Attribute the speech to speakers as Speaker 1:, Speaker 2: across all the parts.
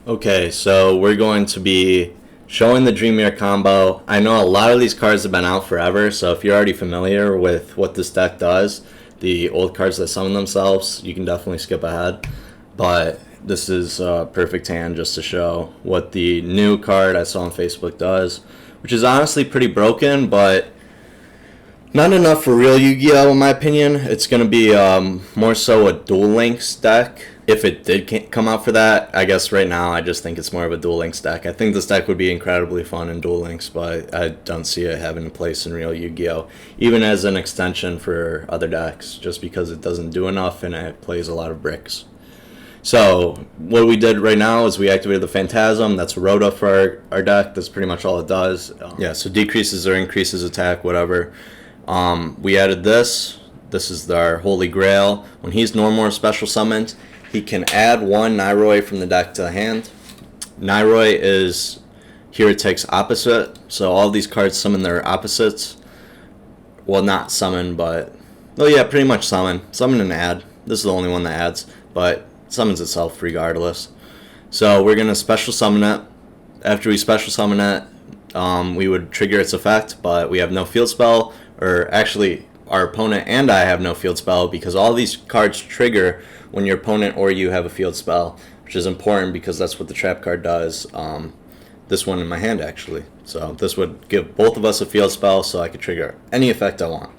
Speaker 1: Okay, so we're going to be showing the Dream Mirror combo. I know a lot of these cards have been out forever, so if you're already familiar with what this deck does, the old cards that summon themselves, you can definitely skip ahead. But this is a perfect hand just to show what the new card I saw on Facebook does, which is honestly pretty broken, but not enough for real Yu-Gi-Oh! In my opinion. It's going to be more so a Duel Links deck. If it did come out for that, I guess right now I just think it's more of a Duel Links deck. I think this deck would be incredibly fun in Duel Links, but I don't see it having a place in real Yu-Gi-Oh! Even as an extension for other decks, just because it doesn't do enough and it plays a lot of bricks. So what we did right now is we activated the Phantasm. That's Rhoda for our deck. That's pretty much all it does. Yeah, so decreases or increases attack, whatever. We added this. This is our Holy Grail. When he's normal or special summoned, he can add one Neiroy from the deck to the hand. Neiroy is Heretic's opposite, so all these cards summon their opposites. Well, not summon, but... Oh yeah, pretty much summon. Summon and add. This is the only one that adds, but summons itself regardless. So we're going to special summon it. After we special summon it, we would trigger its effect, but we have no field spell, or actually our opponent and I have no field spell, because all these cards trigger when your opponent or you have a field spell, which is important because that's what the trap card does. This one in my hand actually. So this would give both of us a field spell, so I could trigger any effect I want.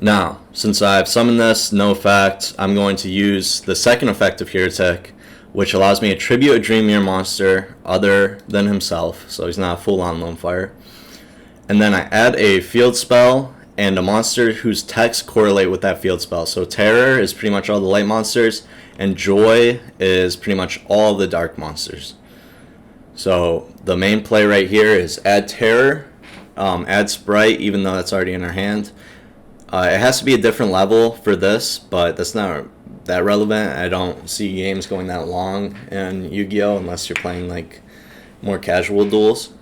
Speaker 1: Now, since I've summoned this, no effect, I'm going to use the second effect of Heretic, which allows me to tribute a Dream Mirror monster other than himself, so he's not a full-on Lone Fire. And then I add a field spell and a monster whose techs correlate with that field spell. So Terror is pretty much all the light monsters, and Joy is pretty much all the dark monsters. So the main play right here is add Terror, add Sprite, even though that's already in our hand. It has to be a different level for this, but that's not that relevant. I don't see games going that long in Yu-Gi-Oh! Unless you're playing like more casual duels.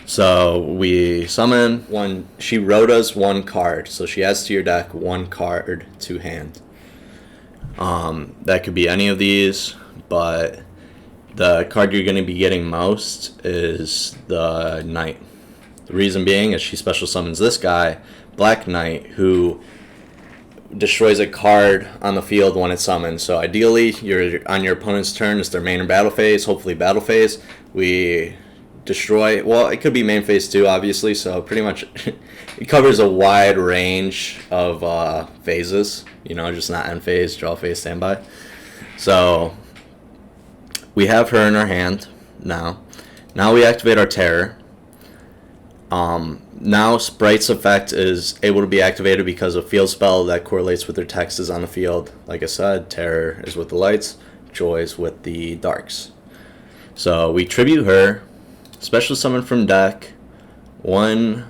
Speaker 1: So we summon one. She wrote us one card, so she adds to your deck one card to hand. That could be any of these, but the card you're going to be getting most is the Knight. The reason being is she special summons this guy, Black Knight, who destroys a card on the field when it's summoned. So ideally, you're on your opponent's turn, it's their main or battle phase, hopefully battle phase. We destroy, well, it could be main phase too, obviously, so pretty much it covers a wide range of phases, just not end phase, draw phase, standby. So we have her in our hand now. Now we activate our Terror. Now Sprite's effect is able to be activated because a field spell that correlates with their text is on the field. Like I said, Terror is with the lights, Joy is with the darks. So we tribute her, special summon from deck, one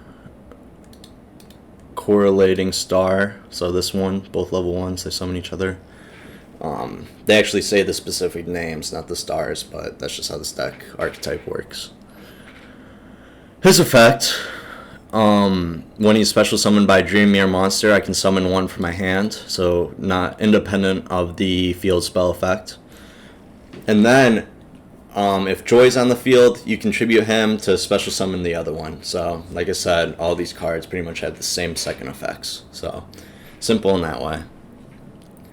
Speaker 1: correlating star. So this one, both level 1s, they summon each other. They actually say the specific names, not the stars, but that's just how this deck archetype works. His effect, when he's special summoned by Dream Mirror monster, I can summon one from my hand, so not independent of the field spell effect. And then, if Joy's on the field, you contribute him to special summon the other one. So, like I said, all these cards pretty much have the same second effects. So, simple in that way.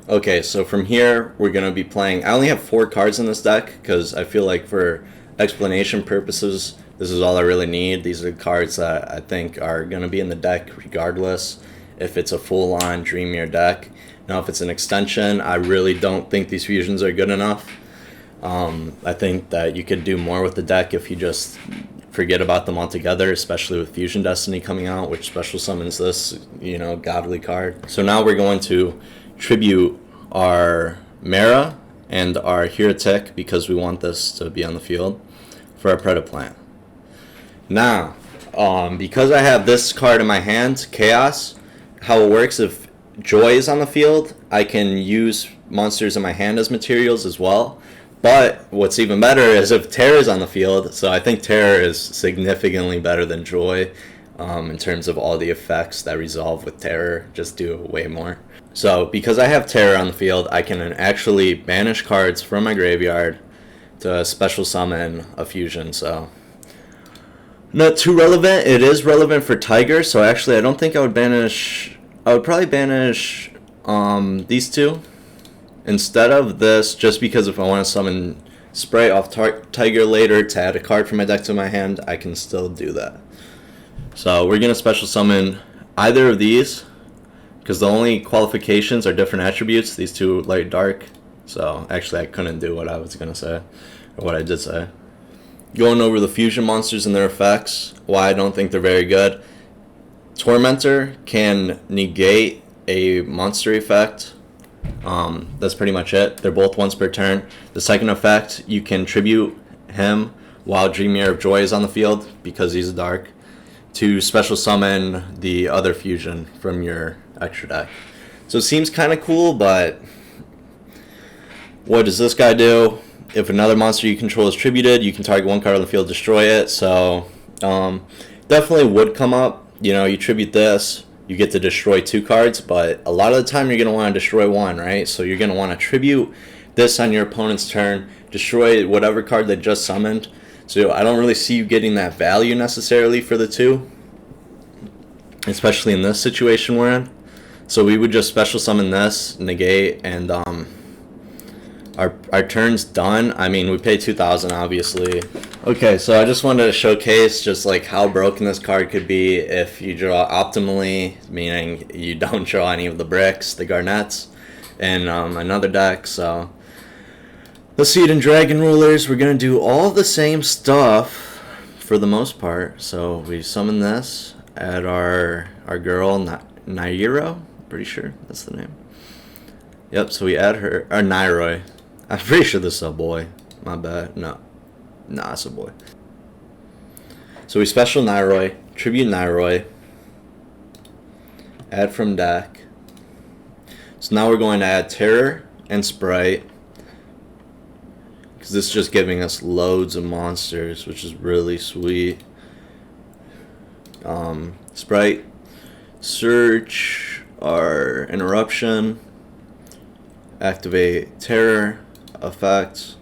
Speaker 1: Okay, so from here, we're going to be playing... I only have 4 cards in this deck, because I feel like for explanation purposes, this is all I really need. These are the cards that I think are going to be in the deck regardless if it's a full-on Dream Mirror deck. Now, if it's an extension, I really don't think these fusions are good enough. I think that you could do more with the deck if you just forget about them altogether, especially with Fusion Destiny coming out, which special summons this, godly card. So now we're going to tribute our Mara and our Heretic because we want this to be on the field for our Predaplant. Now, because I have this card in my hand, Chaos, how it works, if Joy is on the field, I can use monsters in my hand as materials as well. But what's even better is if Terror is on the field, so I think Terror is significantly better than Joy in terms of all the effects that resolve with Terror, just do way more. So because I have Terror on the field, I can actually banish cards from my graveyard to special summon a fusion, so not too relevant. It is relevant for Tiger, so actually I don't think I would banish. I would probably banish these two instead of this, just because if I want to summon Sprite off Tiger later to add a card from my deck to my hand, I can still do that. So we're gonna special summon either of these, because the only qualifications are different attributes. These two light dark. So actually I couldn't do what I was gonna say, or what I did say. Going over the fusion monsters and their effects, why I don't think they're very good. Tormentor can negate a monster effect. That's pretty much it. They're both once per turn. The second effect, you can tribute him while Dream Mirror of Joy is on the field, because he's dark, to special summon the other fusion from your extra deck. So it seems kind of cool, but what does this guy do? If another monster you control is tributed, you can target one card on the field, destroy it. So definitely would come up. You know, you tribute this, you get to destroy 2 cards, but a lot of the time you're going to want to destroy 1, right? So you're going to want to tribute this on your opponent's turn, destroy whatever card they just summoned. So I don't really see you getting that value necessarily for the 2, especially in this situation we're in. So we would just special summon this, negate, and our turn's done. I mean, we paid 2,000 obviously. Okay, so I just wanted to showcase just like how broken this card could be if you draw optimally, meaning you don't draw any of the bricks, the garnets, in another deck. So let's see it in Dragon Rulers. We're gonna do all the same stuff for the most part. So we summon this, add our girl Neiroy, pretty sure that's the name. Yep, so we add her, or Neiroy. I'm pretty sure this is a boy. My bad. No, it's a boy. So we special Neiroy, tribute Neiroy, add from deck. So now we're going to add Terror and Sprite, because this is just giving us loads of monsters, which is really sweet. Sprite, search our interruption, activate Terror effect.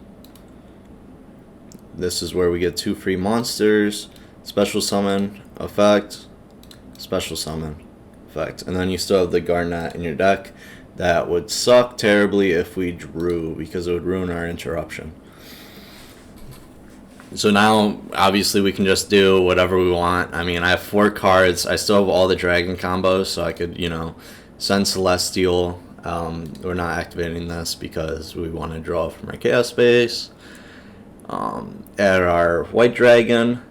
Speaker 1: This is where we get 2 free monsters. Special summon effect, special summon effect, and then you still have the Garnet in your deck. That would suck terribly if we drew, because it would ruin our interruption. So now obviously we can just do whatever we want. I mean, I have 4 cards. I still have all the dragon combos, so I could, you know, send Celestial. We're not activating this because we want to draw from our Chaos Space. Add our white dragon,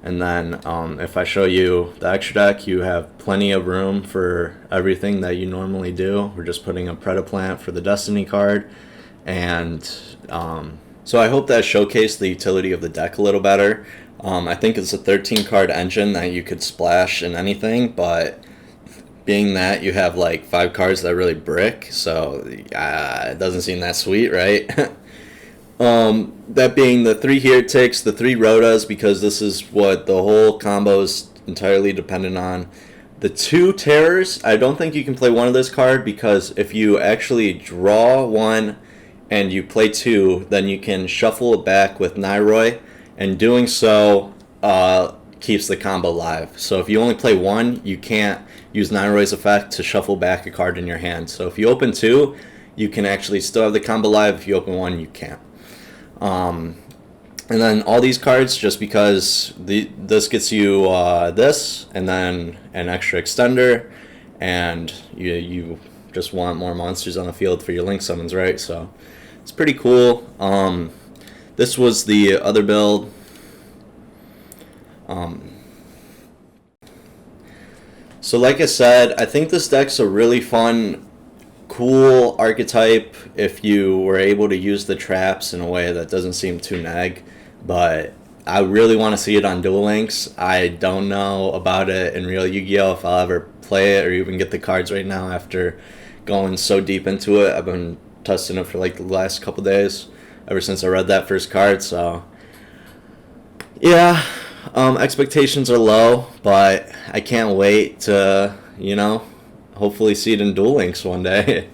Speaker 1: and then if I show you the extra deck, you have plenty of room for everything that you normally do. We're just putting a Predaplant for the Destiny card, and so I hope that showcased the utility of the deck a little better. I think it's a 13 card engine that you could splash in anything, but being that you have like 5 cards that really brick, so it doesn't seem that sweet, right? That being the 3 Heretics, the 3 Rotas, because this is what the whole combo is entirely dependent on. The 2 Terrors, I don't think you can play one of this card, because if you actually draw 1 and you play 2, then you can shuffle it back with Neiroy, and doing so keeps the combo live. So if you only play 1, you can't use Neiroy's effect to shuffle back a card in your hand. So if you open 2, you can actually still have the combo live. If you open 1, you can't. And then all these cards, just because this gets you this, and then an extra extender, and you just want more monsters on the field for your link summons, right? So it's pretty cool. This was the other build. So like I said, I think this deck's a really fun, cool archetype if you were able to use the traps in a way that doesn't seem too neg, but I really want to see it on Duel Links. I don't know about it in real Yu-Gi-Oh! If I'll ever play it or even get the cards right now after going so deep into it. I've been testing it for like the last couple days, ever since I read that first card, so yeah. Expectations are low, but I can't wait to, you know, hopefully see it in Duel Links one day.